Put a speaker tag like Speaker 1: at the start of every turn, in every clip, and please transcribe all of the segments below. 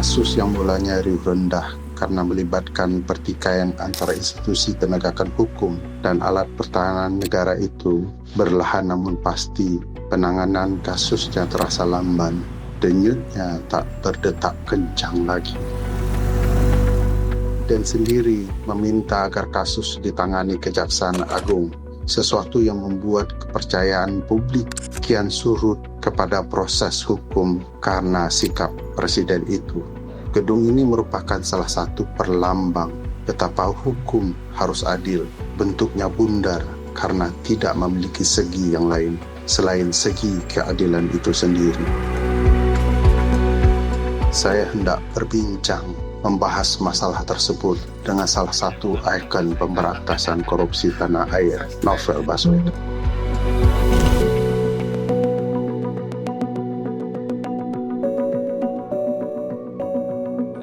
Speaker 1: Kasus yang mulanya riuh rendah karena melibatkan pertikaian antara institusi penegakan hukum dan alat pertahanan negara itu berlahan namun pasti penanganan kasusnya terasa lamban, denyutnya tak berdetak kencang lagi. Dan sendiri meminta agar kasus ditangani Kejaksaan Agung, sesuatu yang membuat kepercayaan publik kian surut kepada proses hukum karena sikap Presiden itu. Gedung ini merupakan salah satu perlambang betapa hukum harus adil, bentuknya bundar karena tidak memiliki segi yang lain selain segi keadilan itu sendiri. Saya hendak berbincang membahas masalah tersebut dengan salah satu ikon pemberantasan korupsi tanah air, Novel Baswedan.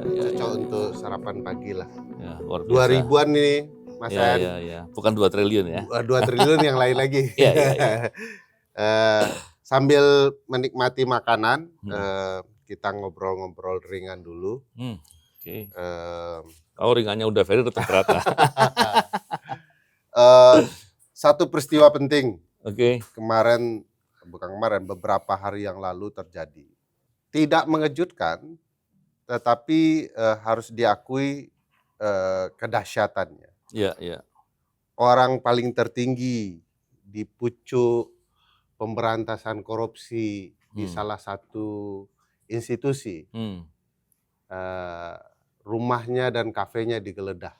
Speaker 1: Cocok untuk sarapan pagi lah.
Speaker 2: Ya, luar biasa.
Speaker 1: 2000-an nih, Mas An.
Speaker 2: Ya. Bukan 2 triliun ya.
Speaker 1: 2 triliun yang lain lagi.
Speaker 2: Ya.
Speaker 1: Sambil menikmati makanan, kita ngobrol-ngobrol ringan dulu.
Speaker 2: Oke. Kalau ringannya udah very tetap rata.
Speaker 1: Satu peristiwa penting.
Speaker 2: Oke.
Speaker 1: Beberapa hari yang lalu terjadi. Tidak mengejutkan, tetapi harus diakui kedahsyatannya.
Speaker 2: Iya.
Speaker 1: Orang paling tertinggi di pucuk pemberantasan korupsi di salah satu institusi, rumahnya dan kafenya digeledah.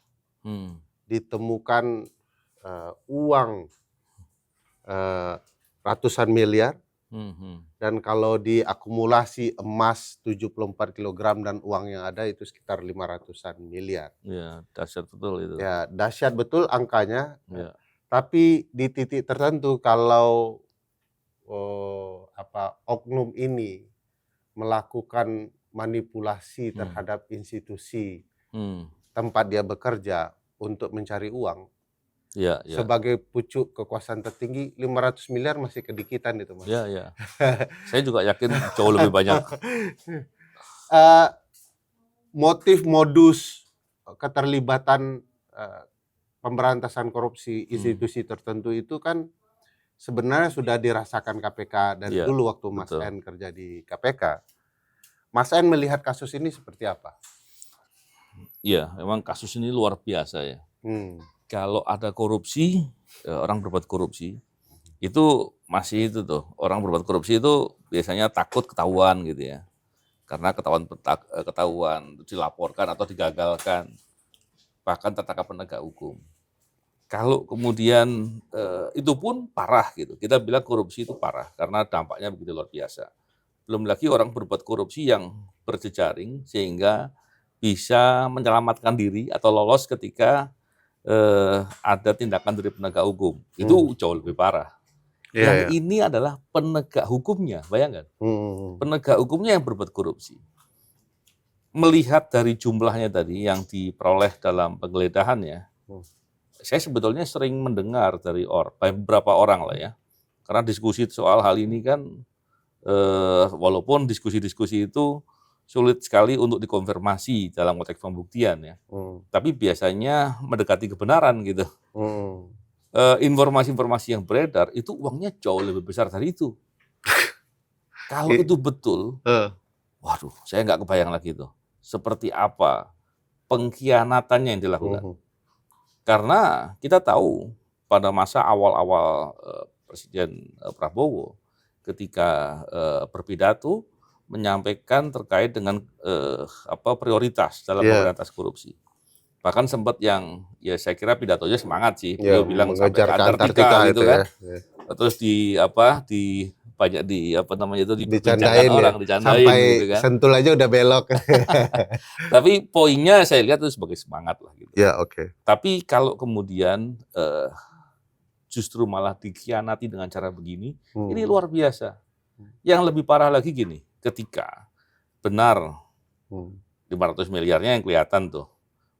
Speaker 1: Ditemukan uang ratusan miliar, dan kalau diakumulasi emas 74 kg dan uang yang ada itu sekitar 500-an miliar.
Speaker 2: Ya, dahsyat betul itu.
Speaker 1: Ya, dahsyat betul angkanya.
Speaker 2: Ya.
Speaker 1: Tapi di titik tertentu kalau oknum ini melakukan manipulasi terhadap institusi tempat dia bekerja untuk mencari uang,
Speaker 2: ya.
Speaker 1: Sebagai pucuk kekuasaan tertinggi 500 miliar masih kedikitan itu, Mas.
Speaker 2: Ya. Saya juga yakin jauh lebih banyak.
Speaker 1: Motif modus keterlibatan pemberantasan korupsi institusi tertentu itu kan sebenarnya sudah dirasakan KPK dari dulu waktu Mas En kerja di KPK. Mas En melihat kasus ini seperti apa?
Speaker 2: Iya, memang kasus ini luar biasa ya. Kalau ada korupsi, orang berbuat korupsi, itu masih itu tuh, orang berbuat korupsi itu biasanya takut ketahuan gitu ya. Karena ketahuan dilaporkan atau digagalkan, bahkan tertangkap penegak hukum. Kalau kemudian itu pun parah gitu, kita bilang korupsi itu parah karena dampaknya begitu luar biasa. Belum lagi orang berbuat korupsi yang berjejaring sehingga bisa menyelamatkan diri atau lolos ketika ada tindakan dari penegak hukum. Itu jauh lebih parah. Yang ini adalah penegak hukumnya, bayangkan. Penegak hukumnya yang berbuat korupsi. Melihat dari jumlahnya tadi yang diperoleh dalam penggeledahannya, saya sebetulnya sering mendengar dari beberapa orang lah ya. Karena diskusi soal hal ini kan, walaupun diskusi-diskusi itu sulit sekali untuk dikonfirmasi dalam konteks pembuktian ya. Tapi biasanya mendekati kebenaran gitu. Informasi-informasi yang beredar itu uangnya jauh lebih besar dari itu. Kalau itu betul, waduh, saya nggak kebayang lagi itu. Seperti apa pengkhianatannya yang dilakukan. Karena kita tahu pada masa awal-awal Presiden Prabowo ketika berpidato menyampaikan terkait dengan prioritas dalam memberantas korupsi. Bahkan sempat yang ya saya kira pidatonya semangat sih. Beliau bilang sampai ke Antartika gitu kan. Terus
Speaker 1: dicandain sampai
Speaker 2: gitu kan.
Speaker 1: Sentul aja udah belok.
Speaker 2: Tapi poinnya saya lihat itu sebagai semangat lah gitu.
Speaker 1: Ya, oke.
Speaker 2: Tapi kalau kemudian justru malah dikhianati dengan cara begini, ini luar biasa. Yang lebih parah lagi gini, ketika benar 500 miliarnya yang kelihatan tuh,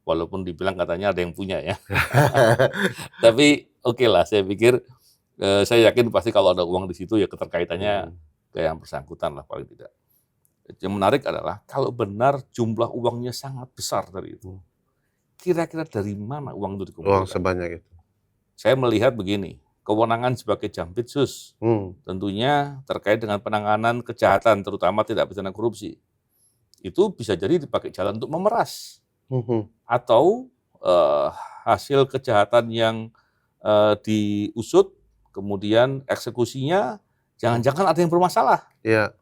Speaker 2: walaupun dibilang katanya ada yang punya ya. Tapi oke lah, saya pikir, saya yakin pasti kalau ada uang di situ ya keterkaitannya ke yang bersangkutan lah paling tidak. Yang menarik adalah kalau benar jumlah uangnya sangat besar dari itu, kira-kira dari mana uang itu dikumpulkan?
Speaker 3: Uang sebanyak itu.
Speaker 2: Saya melihat begini, kewenangan sebagai Jampitsus tentunya terkait dengan penanganan kejahatan, terutama tindak pidana korupsi. Itu bisa jadi dipakai jalan untuk memeras. Atau hasil kejahatan yang diusut, kemudian eksekusinya jangan-jangan ada yang bermasalah.
Speaker 3: Iya.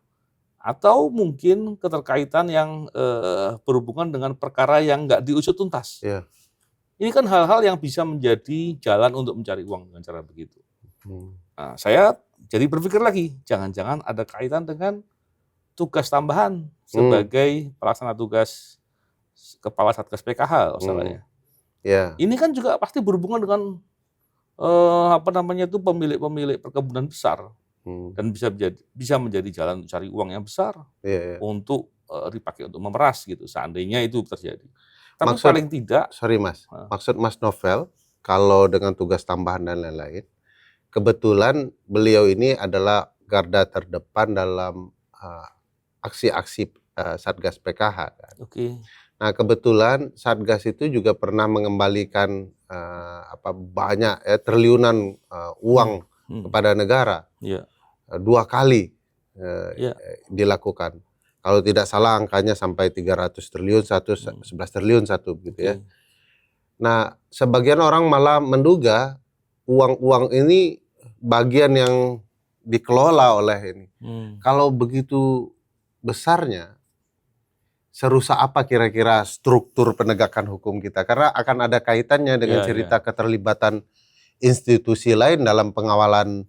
Speaker 2: Atau mungkin keterkaitan yang berhubungan dengan perkara yang nggak diusut tuntas.
Speaker 3: Iya.
Speaker 2: Ini kan hal-hal yang bisa menjadi jalan untuk mencari uang dengan cara begitu. Nah, saya jadi berpikir lagi, jangan-jangan ada kaitan dengan tugas tambahan sebagai pelaksana tugas Kepala Satgas PKH, masalahnya.
Speaker 3: Yeah.
Speaker 2: Ini kan juga pasti berhubungan dengan pemilik-pemilik perkebunan besar. Dan bisa menjadi jalan cari uang yang besar untuk dipakai untuk memeras gitu, seandainya itu terjadi. Tapi paling tidak,
Speaker 3: sorry Mas, maksud Mas Novel kalau dengan tugas tambahan dan lain-lain, kebetulan beliau ini adalah garda terdepan dalam aksi-aksi Satgas PKH kan. Nah kebetulan Satgas itu juga pernah mengembalikan banyak triliunan uang kepada negara. 2 kali dilakukan. Kalau tidak salah angkanya sampai 300 triliun, 11 triliun begitu ya. Nah, sebagian orang malah menduga uang-uang ini bagian yang dikelola oleh ini. Kalau begitu besarnya, serusak apa kira-kira struktur penegakan hukum kita? Karena akan ada kaitannya dengan cerita keterlibatan institusi lain dalam pengawalan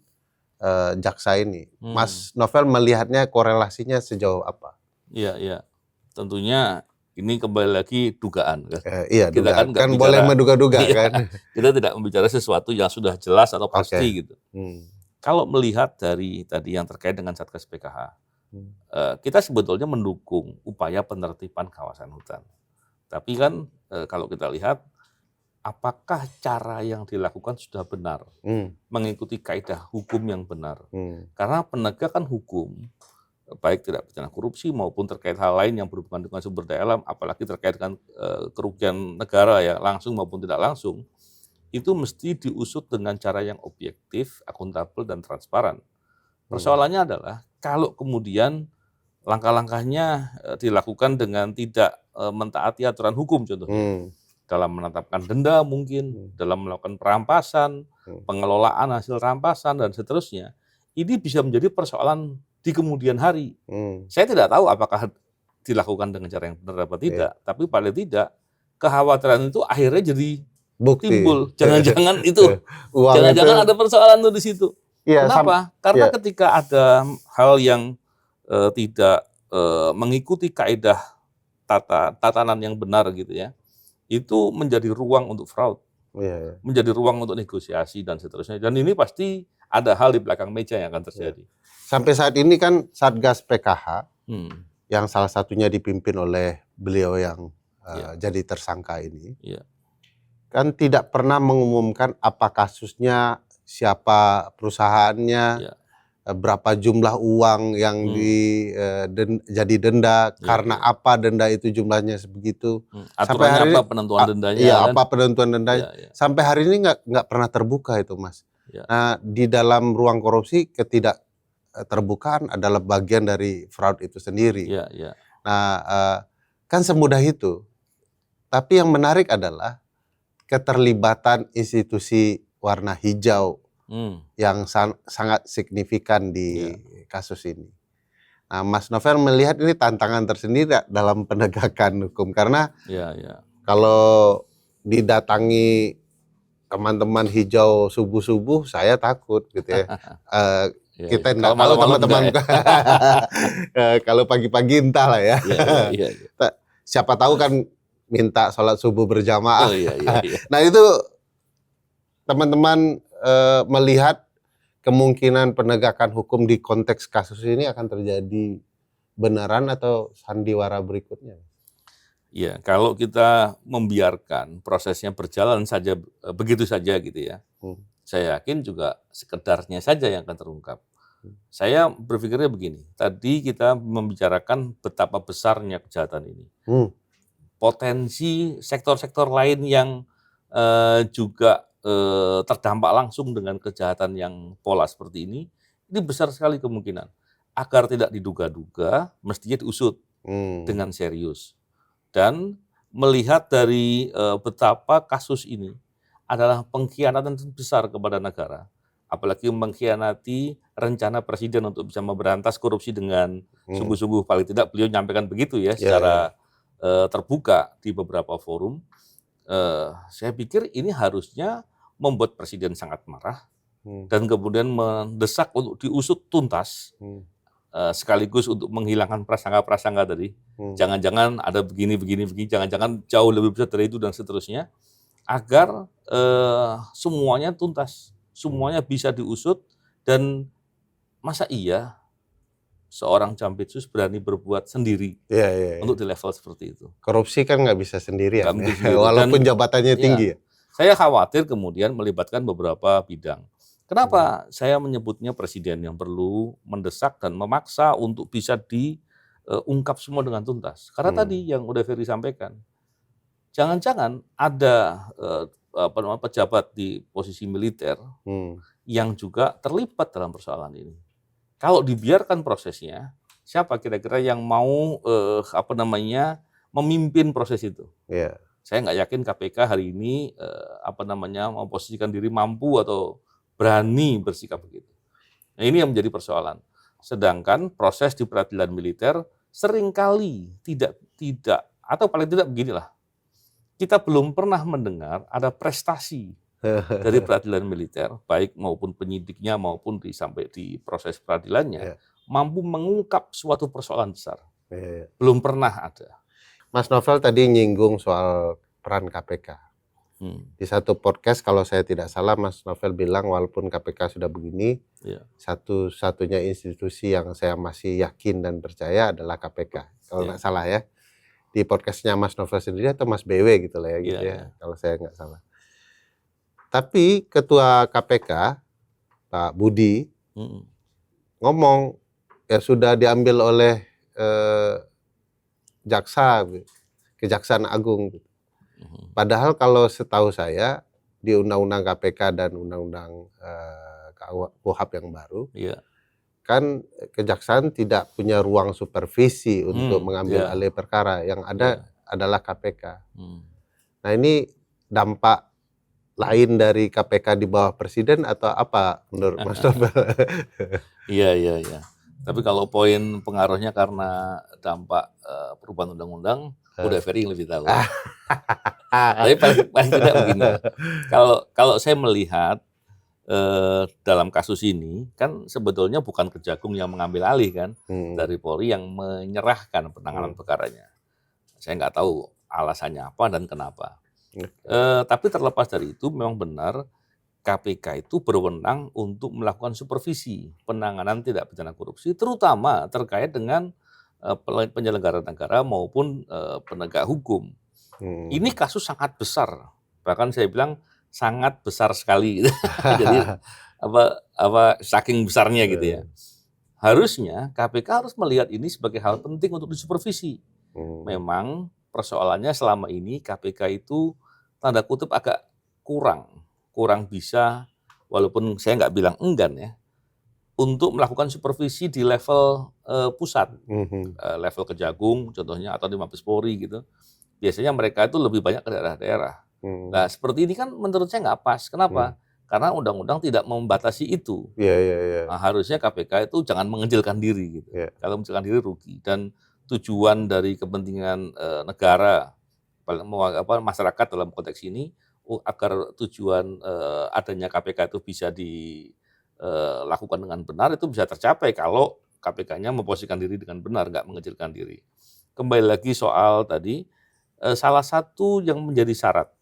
Speaker 3: jaksa ini. Mas Novel melihatnya korelasinya sejauh apa?
Speaker 2: Iya. Tentunya ini kembali lagi dugaan.
Speaker 3: Iya, kita dugaan. Kan boleh menduga-duga kan.
Speaker 2: Kita tidak membicara sesuatu yang sudah jelas atau pasti gitu. Kalau melihat dari tadi yang terkait dengan Satgas PKH, kita sebetulnya mendukung upaya penertiban kawasan hutan. Tapi kan kalau kita lihat, apakah cara yang dilakukan sudah benar, mengikuti kaidah hukum yang benar? Karena penegakan hukum, baik tidak pidana korupsi maupun terkait hal lain yang berhubungan dengan sumber daya alam, apalagi terkait dengan kerugian negara ya langsung maupun tidak langsung, itu mesti diusut dengan cara yang objektif, akuntabel dan transparan. Persoalannya adalah kalau kemudian langkah-langkahnya dilakukan dengan tidak mentaati aturan hukum contohnya. Dalam menetapkan denda mungkin, dalam melakukan perampasan, pengelolaan hasil rampasan, dan seterusnya. Ini bisa menjadi persoalan di kemudian hari. Saya tidak tahu apakah dilakukan dengan cara yang benar atau tidak, tapi paling tidak kekhawatiran itu akhirnya jadi timbul. Jangan-jangan itu, jangan-jangan ada persoalan itu di situ. Kenapa? Karena ketika ada hal yang tidak mengikuti kaidah tatanan yang benar gitu ya, itu menjadi ruang untuk fraud, menjadi ruang untuk negosiasi dan seterusnya. Dan ini pasti ada hal di belakang meja yang akan terjadi.
Speaker 3: Sampai saat ini kan Satgas PKH, yang salah satunya dipimpin oleh beliau yang jadi tersangka ini, kan tidak pernah mengumumkan apa kasusnya, siapa perusahaannya, berapa jumlah uang yang jadi denda, karena apa denda itu jumlahnya sebegitu. Sampai hari ini,
Speaker 2: apa penentuan dendanya?
Speaker 3: Apa penentuan dendanya? Sampai hari ini nggak pernah terbuka itu, Mas. Nah, di dalam ruang korupsi ketidakterbukaan adalah bagian dari fraud itu sendiri. Nah, kan semudah itu. Tapi yang menarik adalah keterlibatan institusi warna hijau yang sangat signifikan di kasus ini. Nah, Mas Novel melihat ini tantangan tersendiri dalam penegakan hukum karena kalau didatangi teman-teman hijau subuh-subuh, saya takut gitu ya. Kita tidak tahu teman-teman kalau pagi-pagi entahlah ya. Siapa tahu kan minta sholat subuh berjamaah. Nah itu teman-teman melihat kemungkinan penegakan hukum di konteks kasus ini akan terjadi beneran atau sandiwara berikutnya?
Speaker 2: Ya, kalau kita membiarkan prosesnya berjalan saja begitu saja gitu ya, saya yakin juga sekedarnya saja yang akan terungkap. Saya berpikirnya begini, tadi kita membicarakan betapa besarnya kejahatan ini. Potensi sektor-sektor lain yang juga terdampak langsung dengan kejahatan yang pola seperti ini besar sekali kemungkinan. Agar tidak diduga-duga, mestinya diusut dengan serius. Dan melihat dari betapa kasus ini adalah pengkhianatan besar kepada negara. Apalagi mengkhianati rencana presiden untuk bisa memberantas korupsi dengan sungguh-sungguh, paling tidak beliau nyampaikan begitu ya secara terbuka di beberapa forum. Saya pikir ini harusnya membuat presiden sangat marah dan kemudian mendesak untuk diusut tuntas, sekaligus untuk menghilangkan prasangka-prasangka tadi. Jangan-jangan ada begini, jangan-jangan jauh lebih besar dari itu dan seterusnya, agar semuanya tuntas. Semuanya bisa diusut, dan masa iya seorang Jampitsus berani berbuat sendiri untuk di level seperti itu.
Speaker 3: Korupsi kan nggak bisa sendirian, walaupun jabatannya tinggi.
Speaker 2: Saya khawatir kemudian melibatkan beberapa bidang. Kenapa saya menyebutnya presiden yang perlu mendesak dan memaksa untuk bisa diungkap semua dengan tuntas? Karena tadi yang udah Ferry sampaikan, jangan-jangan ada pejabat di posisi militer yang juga terlibat dalam persoalan ini. Kalau dibiarkan prosesnya, siapa kira-kira yang mau memimpin proses itu? Saya nggak yakin KPK hari ini memposisikan diri mampu atau berani bersikap begitu. Nah, ini yang menjadi persoalan. Sedangkan proses di peradilan militer seringkali tidak atau paling tidak beginilah. Kita belum pernah mendengar ada prestasi dari peradilan militer, baik maupun penyidiknya maupun sampai di proses peradilannya, mampu mengungkap suatu persoalan besar. Belum pernah ada.
Speaker 3: Mas Novel tadi nyinggung soal peran KPK. Di satu podcast kalau saya tidak salah, Mas Novel bilang walaupun KPK sudah begini, satu-satunya institusi yang saya masih yakin dan percaya adalah KPK. Kalau nggak salah ya. Di podcastnya Mas Novel sendiri atau Mas BW gitu lah ya, gitu ya, kalau saya nggak salah. Tapi Ketua KPK, Pak Budi, ngomong ya sudah diambil oleh Kejaksaan Agung. Padahal kalau setahu saya di Undang-Undang KPK dan Undang-Undang KUHP yang baru, kan kejaksaan tidak punya ruang supervisi untuk mengambil alih perkara, yang ada adalah KPK. Nah, ini dampak lain dari KPK di bawah presiden atau apa menurut Mas Novel?
Speaker 2: Iya. Tapi kalau poin pengaruhnya karena dampak perubahan undang-undang, udah Ferry yang lebih tahu. Tapi paling tidak begini. Kalau saya melihat dalam kasus ini kan sebetulnya bukan Kejagung yang mengambil alih kan dari Polri yang menyerahkan penanganan perkaranya. Saya nggak tahu alasannya apa dan kenapa. Tapi terlepas dari itu memang benar KPK itu berwenang untuk melakukan supervisi penanganan tindak pidana korupsi, terutama terkait dengan penyelenggara negara maupun penegak hukum. Ini kasus sangat besar, bahkan saya bilang sangat besar sekali. Jadi saking besarnya gitu ya. Harusnya KPK harus melihat ini sebagai hal penting untuk disupervisi. Memang persoalannya selama ini KPK itu tanda kutip agak kurang bisa, walaupun saya nggak bilang enggan ya, untuk melakukan supervisi di level pusat, level Kejagung contohnya atau di Mabes Polri gitu. Biasanya mereka itu lebih banyak ke daerah-daerah. Nah, seperti ini kan menurut saya nggak pas. Kenapa? Karena undang-undang tidak membatasi itu. Nah, harusnya KPK itu jangan mengecilkan diri gitu. Kalau mengecilkan diri rugi. Dan tujuan dari kepentingan negara, masyarakat dalam konteks ini, agar tujuan adanya KPK itu bisa dilakukan dengan benar, itu bisa tercapai kalau KPK-nya memposisikan diri dengan benar, nggak mengecilkan diri. Kembali lagi soal tadi, salah satu yang menjadi syarat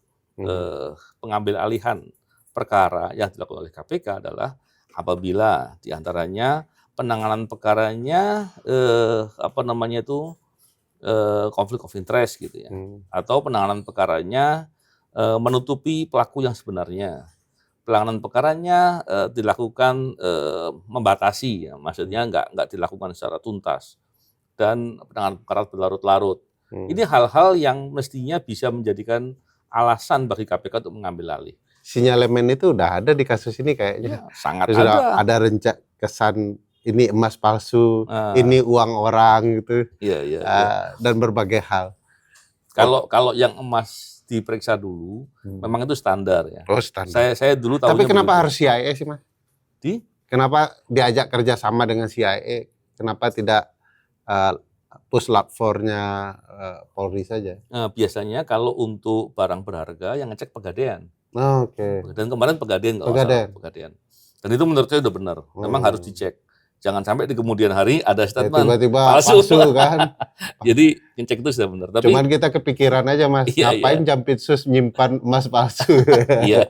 Speaker 2: pengambil alihan perkara yang dilakukan oleh KPK adalah apabila diantaranya penanganan perkaranya konflik of interest gitu ya, atau penanganan perkaranya menutupi pelaku yang sebenarnya, penanganan perkaranya dilakukan membatasi, ya, maksudnya nggak dilakukan secara tuntas, dan penanganan perkara berlarut-larut. Ini hal-hal yang mestinya bisa menjadikan alasan bagi KPK untuk mengambil alih.
Speaker 3: Sinyalemen itu udah ada di kasus ini kayaknya.
Speaker 2: Ya, sangat
Speaker 3: sudah ada kesan ini emas palsu, ini uang orang gitu, dan berbagai hal.
Speaker 2: Kalau yang emas diperiksa dulu, memang itu standar ya.
Speaker 3: Oh, standar.
Speaker 2: Saya dulu tahunya.
Speaker 3: Tapi kenapa harus CIA sih, Mas? Kenapa diajak kerjasama dengan CIA? Kenapa tidak puslap 4-nya Polri saja?
Speaker 2: Biasanya kalau untuk barang berharga yang ngecek Pegadaian.
Speaker 3: Oke.
Speaker 2: Dan kemarin Pegadaian nggak usah Pegadaian. Dan itu menurut saya udah benar. Memang harus dicek. Jangan sampai di kemudian hari ada statement
Speaker 3: tiba-tiba palsu kan.
Speaker 2: Jadi ngecek itu sudah benar. Tapi
Speaker 3: cuman kita kepikiran aja, Mas, ngapain Jampitsus nyimpan emas palsu?
Speaker 2: Iya.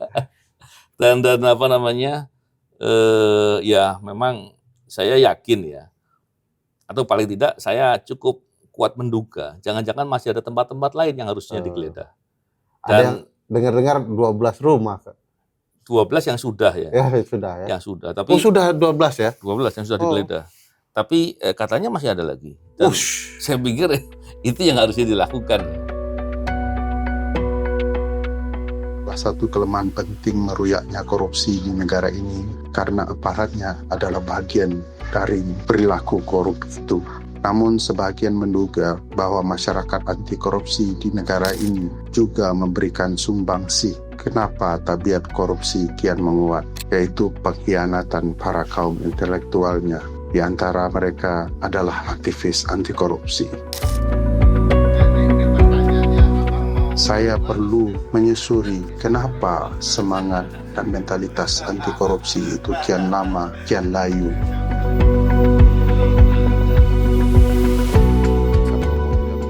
Speaker 2: Dan apa namanya? Ya memang saya yakin ya. Atau paling tidak saya cukup kuat menduga. Jangan-jangan masih ada tempat-tempat lain yang harusnya digeledah.
Speaker 3: Dan dengar-dengar 12 rumah.
Speaker 2: 12 yang sudah ya.
Speaker 3: Sudah ya.
Speaker 2: Yang sudah. Tapi
Speaker 3: sudah 12 ya?
Speaker 2: 12 yang sudah digeledah. Tapi katanya masih ada lagi. Dan saya pikir itu yang harusnya dilakukan.
Speaker 1: Salah satu kelemahan penting meruyaknya korupsi di negara ini karena aparatnya adalah bagian dari perilaku korup itu. Namun sebagian menduga bahwa masyarakat anti korupsi di negara ini juga memberikan sumbangsih kenapa tabiat korupsi kian menguat, yaitu pengkhianatan para kaum intelektualnya. Di antara mereka adalah aktivis anti korupsi. Saya perlu menyusuri kenapa semangat dan mentalitas anti korupsi itu kian lama, kian layu.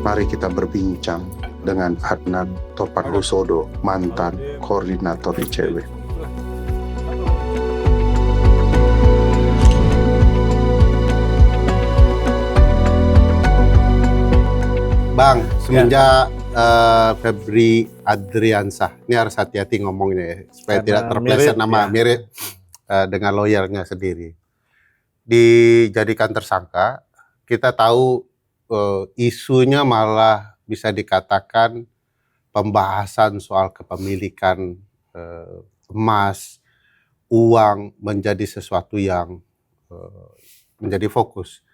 Speaker 1: Mari kita berbincang dengan Adnan Topanhusodo, mantan koordinator ICW.
Speaker 3: Bang, semenjak Febri Adriansah, ini harus hati-hati ngomongnya ya, supaya tidak terpleset nama mirip dengan lawyernya sendiri. Dijadikan tersangka, kita tahu isunya malah bisa dikatakan pembahasan soal kepemilikan emas, uang menjadi sesuatu yang menjadi fokus.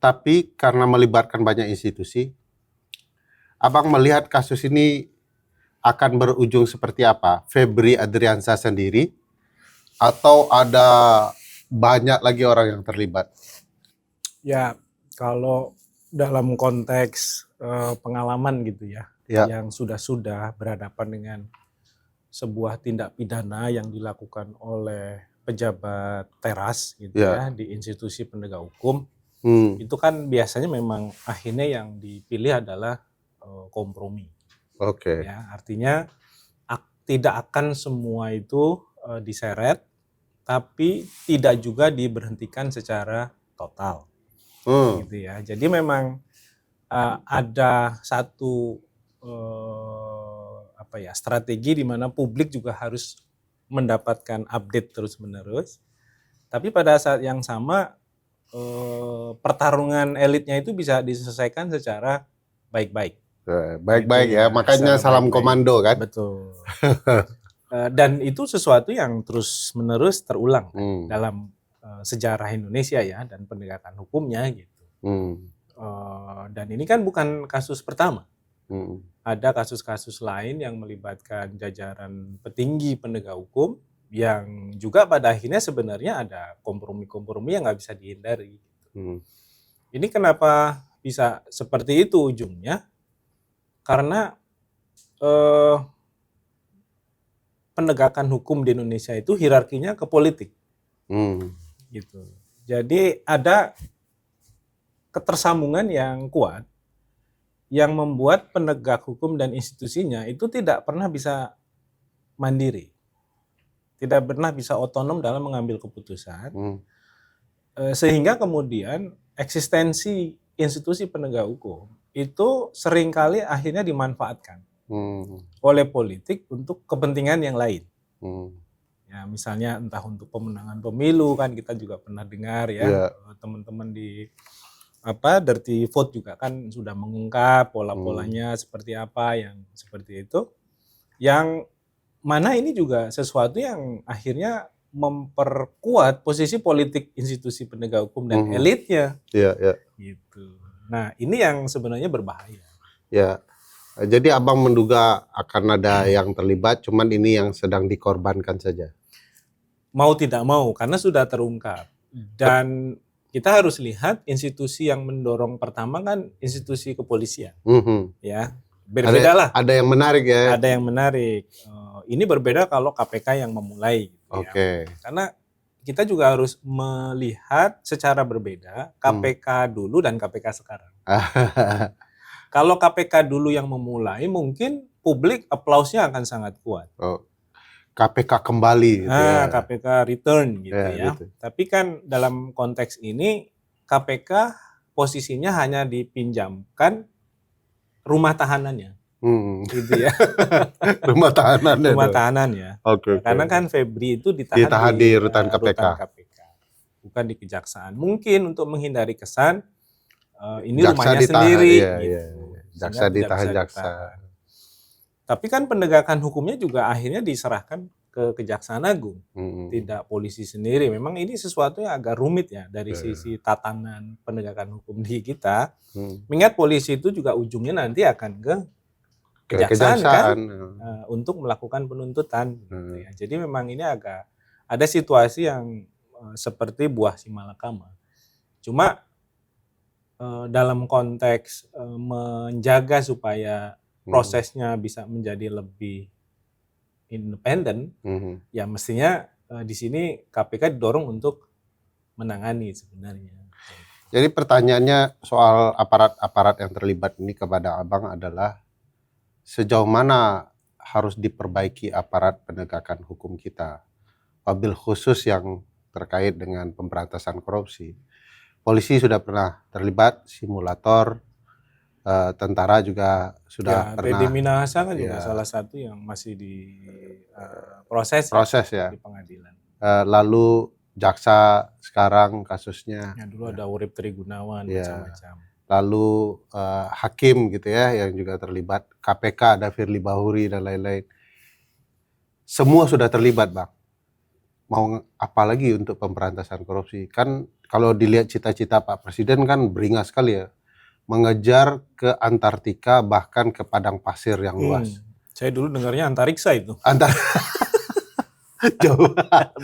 Speaker 3: Tapi karena melibatkan banyak institusi, Abang melihat kasus ini akan berujung seperti apa? Febri Adriansah sendiri atau ada banyak lagi orang yang terlibat?
Speaker 4: Ya, kalau dalam konteks pengalaman gitu ya, yang sudah berhadapan dengan sebuah tindak pidana yang dilakukan oleh pejabat teras gitu ya di institusi penegak hukum, itu kan biasanya memang akhirnya yang dipilih adalah kompromi. Ya, artinya tidak akan semua itu diseret, tapi tidak juga diberhentikan secara total. Gitu ya. Jadi memang ada satu strategi di mana publik juga harus mendapatkan update terus-menerus. Tapi pada saat yang sama pertarungan elitnya itu bisa diselesaikan secara baik-baik.
Speaker 3: Baik-baik ya, makanya salam komando kan.
Speaker 4: Betul. Dan itu sesuatu yang terus-menerus terulang dalam sejarah Indonesia ya, dan penegakan hukumnya gitu. Dan ini kan bukan kasus pertama. Ada kasus-kasus lain yang melibatkan jajaran petinggi penegak hukum yang juga pada akhirnya sebenarnya ada kompromi-kompromi yang nggak bisa dihindari. Ini kenapa bisa seperti itu ujungnya? Karena penegakan hukum di Indonesia itu hierarkinya ke politik. Gitu. Jadi ada ketersambungan yang kuat yang membuat penegak hukum dan institusinya itu tidak pernah bisa mandiri, tidak pernah bisa otonom dalam mengambil keputusan, sehingga kemudian eksistensi institusi penegak hukum itu seringkali akhirnya dimanfaatkan oleh politik untuk kepentingan yang lain. Ya, misalnya entah untuk pemenangan pemilu kan kita juga pernah dengar ya, teman-teman di Dirty Vote juga kan sudah mengungkap pola-polanya seperti apa yang seperti itu. Yang mana ini juga sesuatu yang akhirnya memperkuat posisi politik institusi penegak hukum dan elitnya. Gitu. Nah, ini yang sebenarnya berbahaya.
Speaker 3: Ya. Jadi Abang menduga akan ada yang terlibat, cuman ini yang sedang dikorbankan saja.
Speaker 4: Mau tidak mau, karena sudah terungkap. Dan kita harus lihat institusi yang mendorong pertama kan institusi kepolisian. Ya, berbeda lah.
Speaker 3: Ada yang menarik ya.
Speaker 4: Ada yang menarik. Ini berbeda kalau KPK yang memulai.
Speaker 3: Oke.
Speaker 4: Ya. Karena kita juga harus melihat secara berbeda KPK dulu dan KPK sekarang. Kalau KPK dulu yang memulai, mungkin publik aplausnya akan sangat kuat.
Speaker 3: KPK kembali gitu ya.
Speaker 4: KPK return gitu ya. Gitu. Tapi kan dalam konteks ini KPK posisinya hanya dipinjamkan rumah tahanannya. Gitu ya.
Speaker 3: Rumah tahanannya.
Speaker 4: Rumah tahanan ya.
Speaker 3: Okay.
Speaker 4: Karena kan Febri itu ditahan
Speaker 3: di rutan KPK.
Speaker 4: Bukan di kejaksaan. Mungkin untuk menghindari kesan ini jaksa rumahnya sendiri. Gitu.
Speaker 3: Jaksa ditahan jaksa.
Speaker 4: Tapi kan penegakan hukumnya juga akhirnya diserahkan ke Kejaksaan Agung, tidak polisi sendiri. Memang ini sesuatu yang agak rumit ya dari sisi tatanan penegakan hukum di kita. Mengingat polisi itu juga ujungnya nanti akan ke kejaksaan kan untuk melakukan penuntutan. Gitu ya. Jadi memang ini agak ada situasi yang seperti buah simalakama. Cuma dalam konteks menjaga supaya prosesnya bisa menjadi lebih independen, ya mestinya di sini KPK didorong untuk menangani sebenarnya.
Speaker 3: Jadi pertanyaannya soal aparat-aparat yang terlibat ini kepada Abang adalah sejauh mana harus diperbaiki aparat penegakan hukum kita, wabil khusus yang terkait dengan pemberantasan korupsi. Polisi sudah pernah terlibat, simulator, tentara juga sudah pernah.
Speaker 4: Teddy Minahasa kan juga salah satu yang masih di proses
Speaker 3: ya
Speaker 4: di pengadilan.
Speaker 3: Lalu jaksa sekarang kasusnya.
Speaker 4: Ya, dulu ada Urip Trigunawan macam-macam.
Speaker 3: Lalu hakim gitu ya yang juga terlibat. KPK ada Firly Bahuri dan lain-lain. Semua sudah terlibat, Bang. Mau apa lagi untuk pemberantasan korupsi? Kan kalau dilihat cita-cita Pak Presiden kan beringas sekali ya. Mengejar ke Antartika bahkan ke padang pasir yang luas.
Speaker 4: Saya dulu dengarnya antariksa itu.
Speaker 3: Jauh.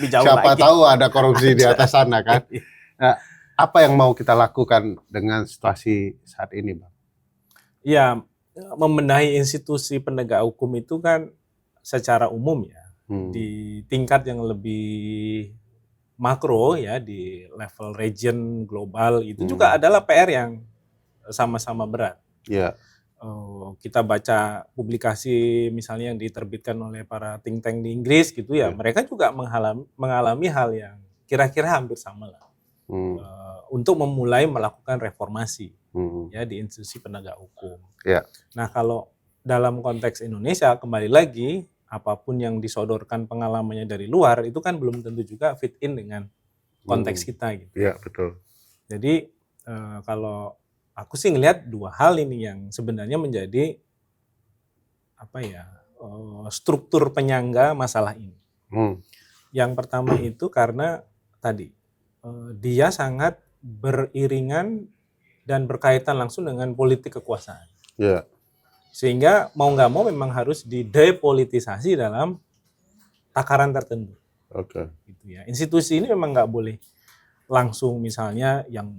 Speaker 3: Siapa tahu ada korupsi di atas sana kan. Nah, apa yang mau kita lakukan dengan situasi saat ini, Bang?
Speaker 4: Ya, membenahi institusi penegak hukum itu kan secara umum ya. Di tingkat yang lebih makro ya, di level region global itu juga adalah PR yang sama-sama berat. Kita baca publikasi misalnya yang diterbitkan oleh para think tank di Inggris gitu ya, mereka juga mengalami hal yang kira-kira hampir sama lah. Untuk memulai melakukan reformasi ya di institusi penegak hukum. Nah, kalau dalam konteks Indonesia kembali lagi apapun yang disodorkan pengalamannya dari luar itu kan belum tentu juga fit in dengan konteks kita gitu.
Speaker 3: Iya, betul.
Speaker 4: Jadi kalau aku sih ngelihat dua hal ini yang sebenarnya menjadi struktur penyangga masalah ini. Yang pertama itu karena tadi dia sangat beriringan dan berkaitan langsung dengan politik kekuasaan. Sehingga mau nggak mau memang harus didepolitisasi dalam takaran tertentu. Gitu ya. Institusi ini memang nggak boleh langsung misalnya yang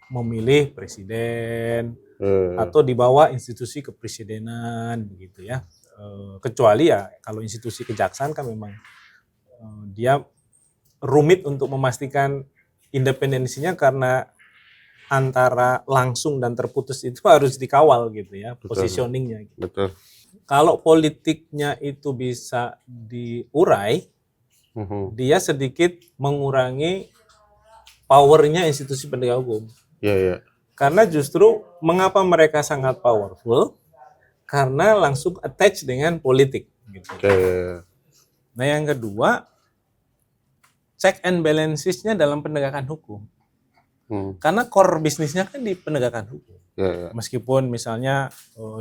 Speaker 4: memilih presiden atau di bawah institusi kepresidenan begitu ya. Kecuali ya kalau institusi kejaksaan kan memang dia rumit untuk memastikan independensinya karena antara langsung dan terputus itu harus dikawal gitu ya, positioningnya.
Speaker 3: Betul.
Speaker 4: Kalau politiknya itu bisa diurai, dia sedikit mengurangi powernya institusi penegak hukum. Karena justru mengapa mereka sangat powerful? Karena langsung attach dengan politik. Gitu. Nah yang kedua, check and balances-nya dalam penegakan hukum. Karena core bisnisnya kan di penegakan hukum. Meskipun misalnya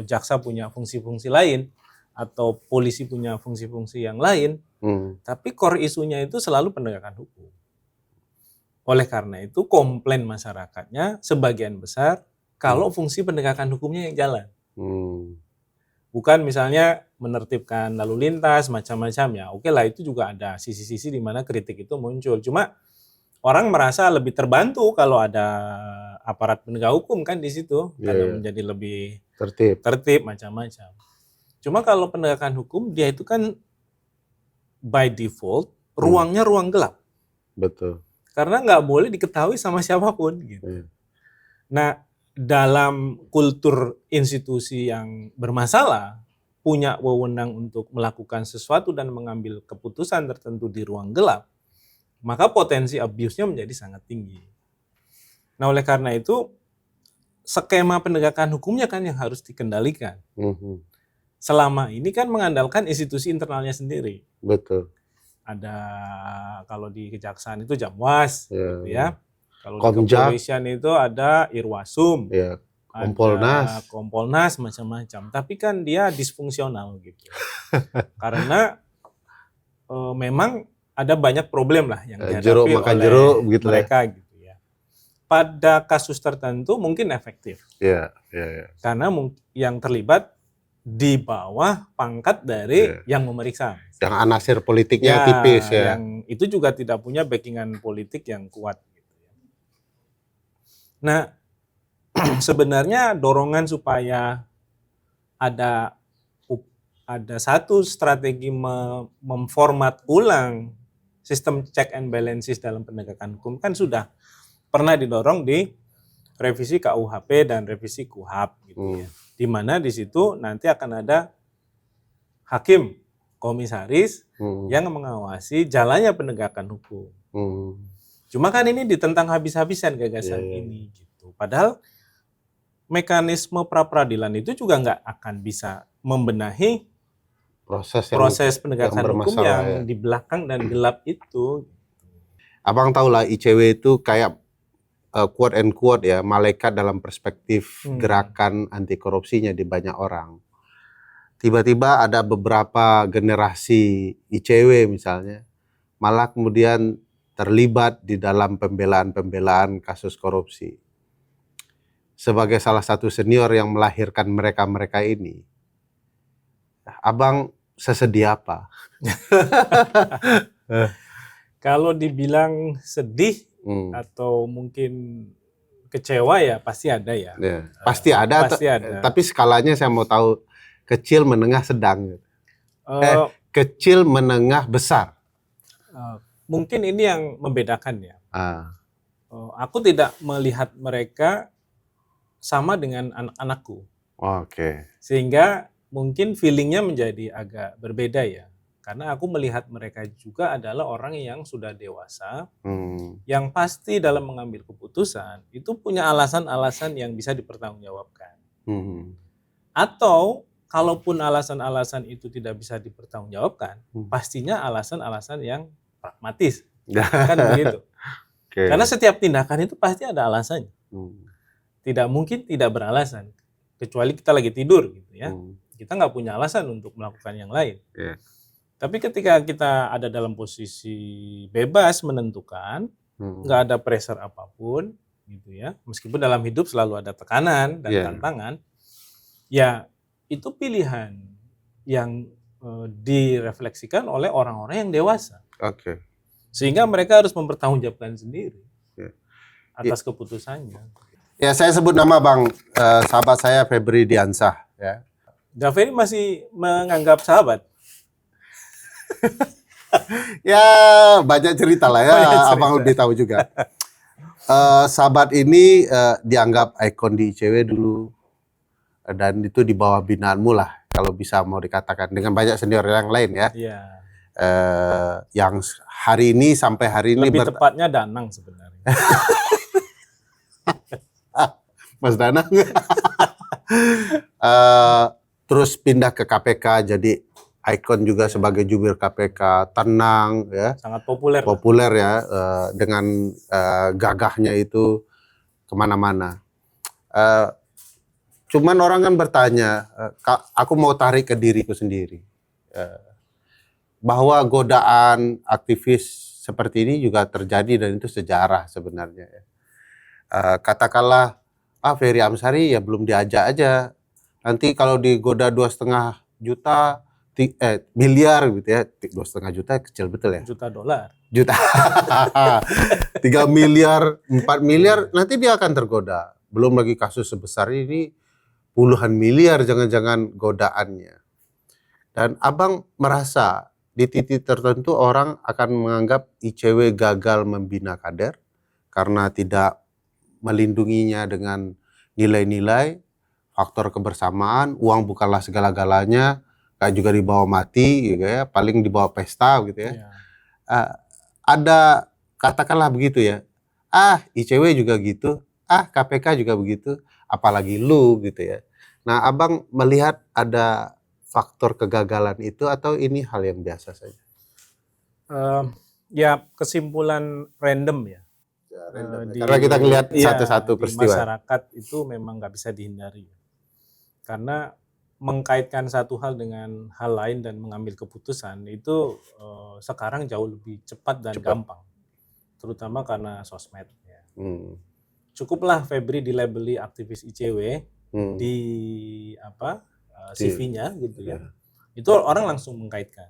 Speaker 4: jaksa punya fungsi-fungsi lain atau polisi punya fungsi-fungsi yang lain, tapi core isunya itu selalu penegakan hukum. Oleh karena itu komplain masyarakatnya sebagian besar kalau fungsi penegakan hukumnya yang jalan. Bukan misalnya menertibkan lalu lintas macam-macam ya. Oke lah, itu juga ada sisi-sisi di mana kritik itu muncul. Cuma orang merasa lebih terbantu kalau ada aparat penegak hukum kan di situ, karena menjadi lebih tertib macam-macam. Cuma kalau penegakan hukum dia itu kan by default ruangnya ruang gelap.
Speaker 3: Betul.
Speaker 4: Karena nggak boleh diketahui sama siapapun gitu. Nah, dalam kultur institusi yang bermasalah, punya wewenang untuk melakukan sesuatu dan mengambil keputusan tertentu di ruang gelap, maka potensi abuse-nya menjadi sangat tinggi. Nah, oleh karena itu, skema penegakan hukumnya kan yang harus dikendalikan. Selama ini kan mengandalkan institusi internalnya sendiri.
Speaker 3: Betul.
Speaker 4: Ada, kalau di kejaksaan itu Jamwas, gitu ya. Kalau di kepolisian itu ada Irwasum, ada Kompolnas macam-macam. Tapi kan dia disfungsional gitu. Karena memang ada banyak problem lah yang dihadapi oleh mereka gitu ya. Pada kasus tertentu mungkin efektif. Karena yang terlibat di bawah pangkat dari yang memeriksa.
Speaker 3: Yang anasir politiknya tipis ya.
Speaker 4: Yang itu juga tidak punya backingan politik yang kuat. Nah, sebenarnya dorongan supaya ada satu strategi memformat ulang sistem check and balances dalam penegakan hukum kan sudah pernah didorong di revisi KUHP dan revisi KUHAP gitu ya. Di mana di situ nanti akan ada hakim komisaris yang mengawasi jalannya penegakan hukum. Cuma kan ini ditentang habis-habisan gagasan ini gitu. Padahal mekanisme pra-peradilan itu juga nggak akan bisa membenahi proses penegakan hukum yang di belakang dan gelap itu.
Speaker 3: Abang tahu lah ICW itu kayak quote and quote ya, malaikat dalam perspektif gerakan anti korupsinya di banyak orang. Tiba-tiba ada beberapa generasi ICW misalnya, malah kemudian terlibat di dalam pembelaan kasus korupsi. Sebagai salah satu senior yang melahirkan mereka-mereka ini, Abang sesedih apa?
Speaker 4: Kalau dibilang sedih atau mungkin kecewa ya pasti ada ya.
Speaker 3: Pasti ada. Tapi skalanya saya mau tahu kecil, menengah, sedang. Kecil, menengah, besar.
Speaker 4: Mungkin ini yang membedakan ya. Aku tidak melihat mereka sama dengan anak-anakku. Sehingga mungkin feelingnya menjadi agak berbeda ya. Karena aku melihat mereka juga adalah orang yang sudah dewasa, yang pasti dalam mengambil keputusan itu punya alasan-alasan yang bisa dipertanggungjawabkan. Atau kalaupun alasan-alasan itu tidak bisa dipertanggungjawabkan, pastinya alasan-alasan yang pragmatis. Kan begitu. Karena setiap tindakan itu pasti ada alasannya. Tidak mungkin tidak beralasan. Kecuali kita lagi tidur gitu ya. Kita nggak punya alasan untuk melakukan yang lain. Tapi ketika kita ada dalam posisi bebas menentukan, nggak ada pressure apapun, gitu ya. Meskipun dalam hidup selalu ada tekanan dan tantangan, ya itu pilihan yang direfleksikan oleh orang-orang yang dewasa. Sehingga mereka harus mempertanggungjawabkan sendiri atas keputusannya.
Speaker 3: Ya, saya sebut nama Bang, sahabat saya Febri Diansah. Ya.
Speaker 4: Daveri masih menganggap sahabat.
Speaker 3: Ya banyak cerita lah ya, Abang lebih tahu juga. Sahabat ini dianggap ikon di ICW dulu, dan itu di bawah binaanmu lah kalau bisa mau dikatakan, dengan banyak senior yang lain ya. Yang hari ini sampai hari ini
Speaker 4: lebih tepatnya Danang sebenarnya.
Speaker 3: Mas Danang. Terus pindah ke KPK jadi ikon juga sebagai jubir KPK, tenang ya.
Speaker 4: Sangat populer.
Speaker 3: Populer ya, dengan gagahnya itu kemana-mana. Cuman orang kan bertanya, aku mau tarik ke diriku sendiri, bahwa godaan aktivis seperti ini juga terjadi dan itu sejarah sebenarnya. Katakanlah, Ferry Amsari ya belum diajak aja. Nanti kalau digoda 2,5 juta, miliar gitu ya, 2,5 juta kecil betul ya?
Speaker 4: Juta dolar.
Speaker 3: 3 miliar, 4 miliar, nanti dia akan tergoda. Belum lagi kasus sebesar ini, puluhan miliar jangan-jangan godaannya. Dan abang merasa di titik tertentu orang akan menganggap ICW gagal membina kader karena tidak melindunginya dengan nilai-nilai, faktor kebersamaan, uang bukanlah segala-galanya, gak juga dibawa mati gitu ya, paling dibawa pesta gitu ya. Ada katakanlah begitu ya, ICW juga gitu, KPK juga begitu, apalagi lu gitu ya. Nah, abang melihat ada faktor kegagalan itu atau ini hal yang biasa saja?
Speaker 4: Ya kesimpulan random ya.
Speaker 3: Karena kita ngelihat satu-satu peristiwa.
Speaker 4: Di masyarakat itu memang nggak bisa dihindari. Karena mengkaitkan satu hal dengan hal lain dan mengambil keputusan itu sekarang jauh lebih cepat dan gampang. Terutama karena sosmed. Ya. Cukuplah Febri dilabeli aktivis ICW di CV-nya gitu ya. Itu orang langsung mengkaitkan.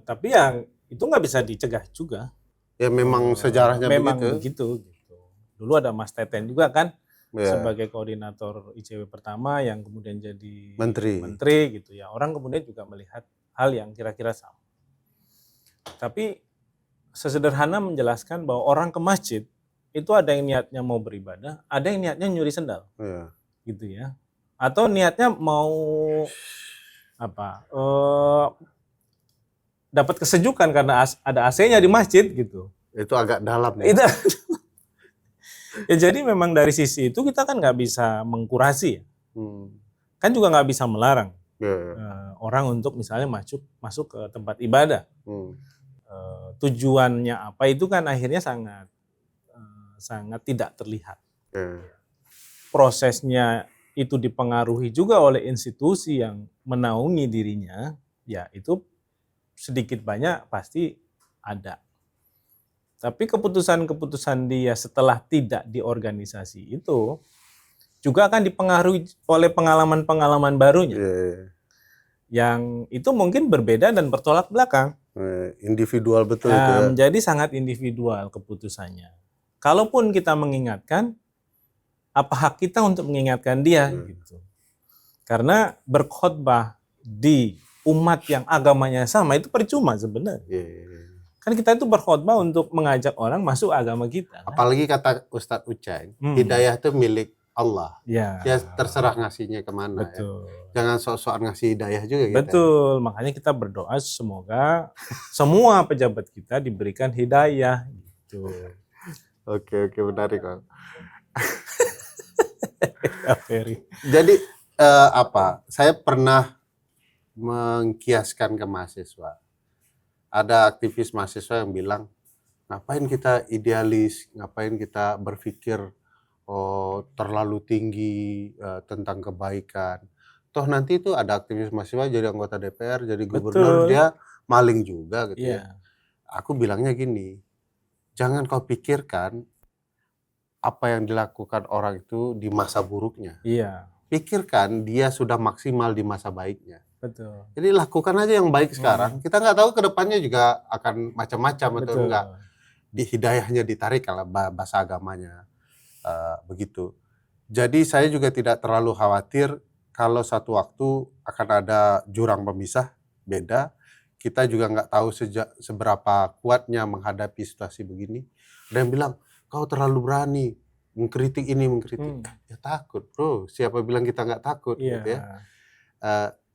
Speaker 4: Tapi yang itu nggak bisa dicegah juga.
Speaker 3: Ya memang sejarahnya
Speaker 4: memang
Speaker 3: begitu.
Speaker 4: Gitu. Dulu ada Mas Teten juga kan sebagai koordinator ICW pertama yang kemudian jadi menteri gitu ya. Orang kemudian juga melihat hal yang kira-kira sama. Tapi sesederhana menjelaskan bahwa orang ke masjid itu ada yang niatnya mau beribadah, ada yang niatnya nyuri sendal, gitu ya. Atau niatnya mau dapat kesejukan karena ada AC-nya di masjid gitu.
Speaker 3: Itu agak dalam ya.
Speaker 4: Ya jadi memang dari sisi itu kita kan nggak bisa mengkurasi, kan juga nggak bisa melarang orang untuk misalnya masuk ke tempat ibadah. Tujuannya apa itu kan akhirnya sangat tidak terlihat. Prosesnya itu dipengaruhi juga oleh institusi yang menaungi dirinya, ya itu sedikit banyak pasti ada. Tapi keputusan-keputusan dia setelah tidak di organisasi itu juga akan dipengaruhi oleh pengalaman-pengalaman barunya. Yang itu mungkin berbeda dan bertolak belakang.
Speaker 3: Individual betul itu ya.
Speaker 4: Menjadi sangat individual keputusannya. Kalaupun kita mengingatkan, apa hak kita untuk mengingatkan dia gitu. Karena berkhotbah di umat yang agamanya sama itu percuma sebenarnya. Kan kita itu berkhotbah untuk mengajak orang masuk agama kita.
Speaker 3: Apalagi kata Ustadz Uceng, hidayah itu milik Allah. Dia terserah ngasihnya kemana.
Speaker 4: Betul.
Speaker 3: Ya. Jangan sok-sokan ngasih hidayah juga kita.
Speaker 4: Betul, makanya kita berdoa semoga semua pejabat kita diberikan hidayah gitu.
Speaker 3: Oke, menarik kok.
Speaker 4: Jadi
Speaker 3: saya pernah mengkiaskan ke mahasiswa. Ada aktivis mahasiswa yang bilang, ngapain kita idealis, ngapain kita berpikir terlalu tinggi tentang kebaikan. Toh nanti itu ada aktivis mahasiswa jadi anggota DPR, jadi gubernur, dia maling juga gitu ya. Aku bilangnya gini, jangan kau pikirkan apa yang dilakukan orang itu di masa buruknya. Pikirkan dia sudah maksimal di masa baiknya.
Speaker 4: Betul.
Speaker 3: Jadi lakukan aja yang baik sekarang. Kita nggak tahu ke depannya juga akan macam-macam atau enggak. Di hidayahnya ditarik kalau bahasa agamanya begitu. Jadi saya juga tidak terlalu khawatir kalau satu waktu akan ada jurang pemisah beda. Kita juga nggak tahu seberapa kuatnya menghadapi situasi begini. Ada yang bilang, kau terlalu berani mengkritik ini, mengkritik. Ya takut bro, siapa bilang kita nggak takut gitu ya.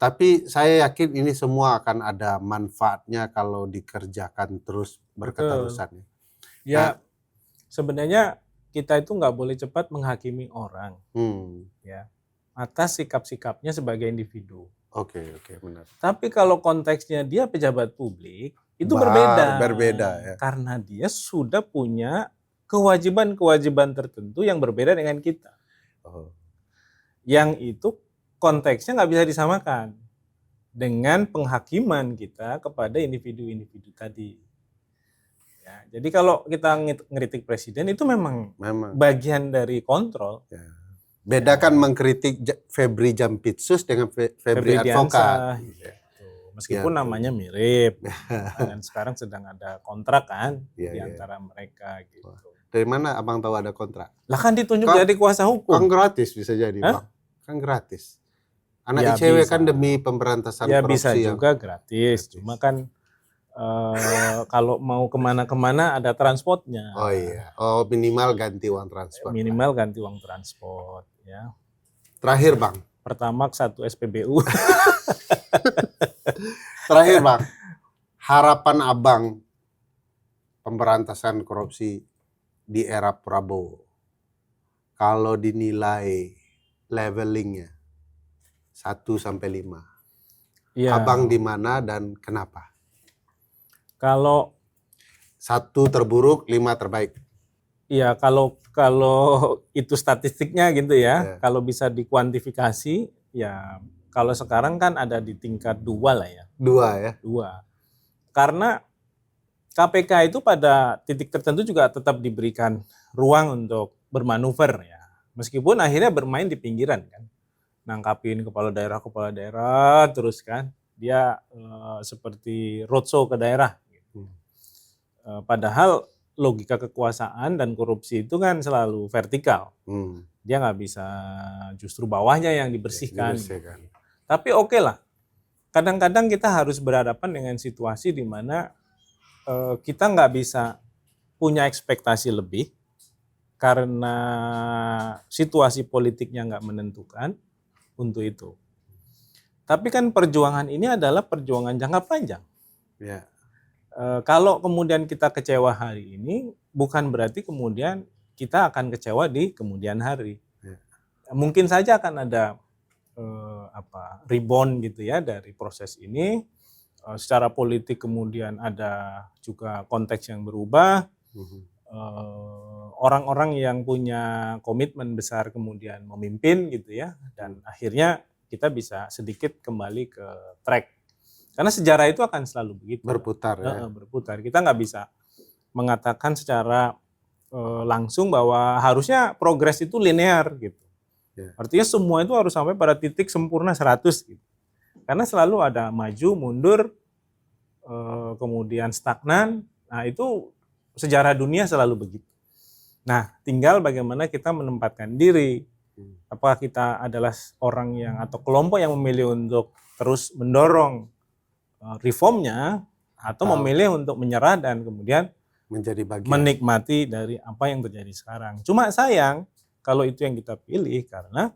Speaker 3: Tapi saya yakin ini semua akan ada manfaatnya kalau dikerjakan terus berketerusan.
Speaker 4: Ya sebenarnya kita itu nggak boleh cepat menghakimi orang ya atas sikap-sikapnya sebagai individu.
Speaker 3: Oke, benar.
Speaker 4: Tapi kalau konteksnya dia pejabat publik, itu berbeda ya. Karena dia sudah punya kewajiban-kewajiban tertentu yang berbeda dengan kita. Yang itu konteksnya nggak bisa disamakan dengan penghakiman kita kepada individu-individu tadi. Ya, jadi kalau kita ngeritik presiden itu memang bagian dari kontrol. Ya.
Speaker 3: Bedakan mengkritik Febri Jampitsus dengan Febri advokat.
Speaker 4: Gitu. Meskipun namanya mirip, dan sekarang sedang ada kontrak kan di antara mereka gitu.
Speaker 3: Dari mana abang tahu ada kontrak?
Speaker 4: Lah kan ditunjuk dari kuasa hukum.
Speaker 3: Kan gratis bisa jadi, Bang. Kan gratis. Anak ICW kan demi pemberantasan korupsi.
Speaker 4: Ya bisa juga gratis. Cuma kan kalau mau kemana-kemana ada transportnya.
Speaker 3: Oh iya. Oh minimal ganti uang transport.
Speaker 4: Minimal ganti uang transport. Ya.
Speaker 3: Terakhir Bang.
Speaker 4: Pertamax 1 SPBU.
Speaker 3: Terakhir Bang. Harapan abang pemberantasan korupsi di era Prabowo. Kalau dinilai levelingnya 1-5. Ya. Abang di mana dan kenapa?
Speaker 4: Kalau
Speaker 3: 1 terburuk, 5 terbaik.
Speaker 4: Iya, kalau itu statistiknya gitu ya. Kalau bisa dikuantifikasi, ya kalau sekarang kan ada di tingkat 2 lah ya.
Speaker 3: 2 ya?
Speaker 4: 2. Karena KPK itu pada titik tertentu juga tetap diberikan ruang untuk bermanuver ya. Meskipun akhirnya bermain di pinggiran kan. Nangkapin kepala daerah terus kan. Dia seperti roadshow ke daerah. Gitu. Padahal logika kekuasaan dan korupsi itu kan selalu vertikal. Dia nggak bisa justru bawahnya yang dibersihkan. Tapi oke lah. Kadang-kadang kita harus berhadapan dengan situasi di mana kita nggak bisa punya ekspektasi lebih karena situasi politiknya nggak menentukan untuk itu. Tapi kan perjuangan ini adalah perjuangan jangka panjang. Ya. Kalau kemudian kita kecewa hari ini, bukan berarti kemudian kita akan kecewa di kemudian hari. Ya. Mungkin saja akan ada rebound gitu ya dari proses ini. Secara politik kemudian ada juga konteks yang berubah. Orang-orang yang punya komitmen besar kemudian memimpin gitu ya, dan akhirnya kita bisa sedikit kembali ke track. Karena sejarah itu akan selalu begitu.
Speaker 3: Berputar ya.
Speaker 4: Berputar. Kita nggak bisa mengatakan secara langsung bahwa harusnya progres itu linear gitu. Ya. Artinya semua itu harus sampai pada titik sempurna 100 gitu. Karena selalu ada maju, mundur, kemudian stagnan. Nah itu sejarah dunia selalu begitu. Nah tinggal bagaimana kita menempatkan diri. Apakah kita adalah orang yang atau kelompok yang memilih untuk terus mendorong reformnya atau memilih untuk menyerah dan kemudian
Speaker 3: menjadi bagian
Speaker 4: menikmati dari apa yang terjadi sekarang. Cuma sayang kalau itu yang kita pilih karena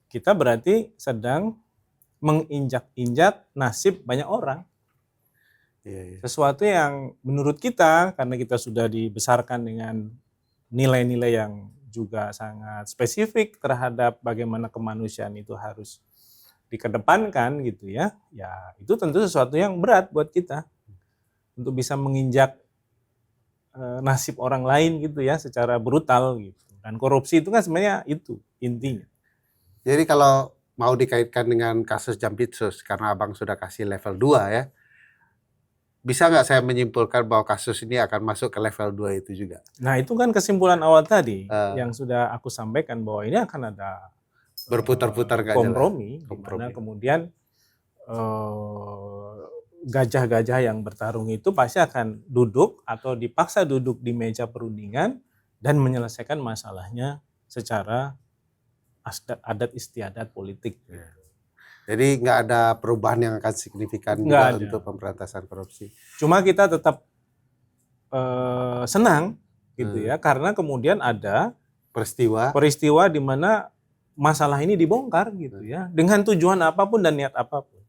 Speaker 4: kita berarti sedang menginjak-injak nasib banyak orang. Sesuatu yang menurut kita karena kita sudah dibesarkan dengan nilai-nilai yang juga sangat spesifik terhadap bagaimana kemanusiaan itu harus dikedepankan gitu ya. Ya, itu tentu sesuatu yang berat buat kita untuk bisa menginjak nasib orang lain gitu ya secara brutal gitu. Dan korupsi itu kan sebenarnya itu intinya.
Speaker 3: Jadi kalau mau dikaitkan dengan kasus Jampitsus karena Abang sudah kasih level 2 ya. Bisa nggak saya menyimpulkan bahwa kasus ini akan masuk ke level 2 itu juga?
Speaker 4: Nah, itu kan kesimpulan awal tadi yang sudah aku sampaikan bahwa ini akan ada
Speaker 3: berputar-putar
Speaker 4: kompromi, di mana kemudian gajah-gajah yang bertarung itu pasti akan duduk atau dipaksa duduk di meja perundingan dan menyelesaikan masalahnya secara adat istiadat politik.
Speaker 3: Ya. Jadi nggak ada perubahan yang akan signifikan juga untuk pemberantasan korupsi.
Speaker 4: Cuma kita tetap senang gitu ya, karena kemudian ada peristiwa di mana masalah ini dibongkar gitu ya, dengan tujuan apapun dan niat apapun.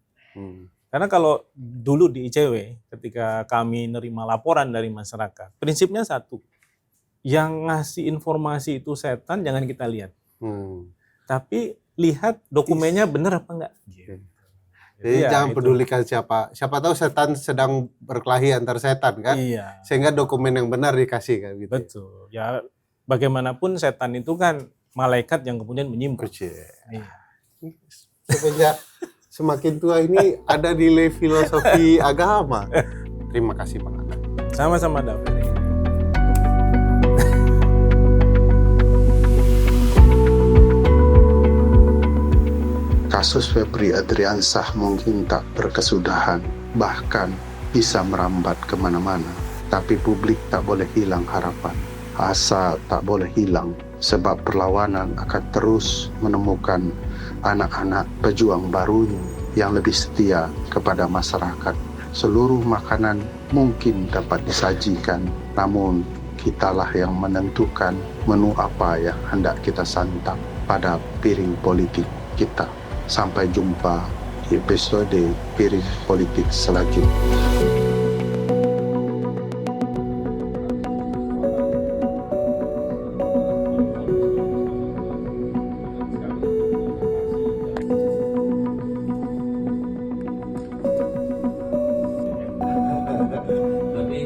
Speaker 4: Karena kalau dulu di ICW, ketika kami nerima laporan dari masyarakat, prinsipnya satu, yang ngasih informasi itu setan jangan kita lihat, tapi lihat dokumennya benar apa enggak.
Speaker 3: Jadi
Speaker 4: ya,
Speaker 3: jangan
Speaker 4: itu.
Speaker 3: pedulikan siapa tahu setan sedang berkelahi antar setan kan,
Speaker 4: Iya.
Speaker 3: Sehingga dokumen yang benar dikasih kan gitu.
Speaker 4: Betul. Ya bagaimanapun setan itu kan malaikat yang kemudian menyimpang.
Speaker 3: Iya. Semenjak semakin tua ini ada nilai filosofi agama. Terima kasih Bang Ana.
Speaker 4: Sama-sama David.
Speaker 1: Kasus Febri Adriansah mungkin tak berkesudahan, bahkan bisa merambat kemana-mana. Tapi publik tak boleh hilang harapan. Asa tak boleh hilang, sebab perlawanan akan terus menemukan anak-anak pejuang barunya yang lebih setia kepada masyarakat. Seluruh makanan mungkin dapat disajikan, namun kitalah yang menentukan menu apa yang hendak kita santap pada piring politik kita. Sampai jumpa di episode Piring Politik selanjutnya.
Speaker 2: Tapi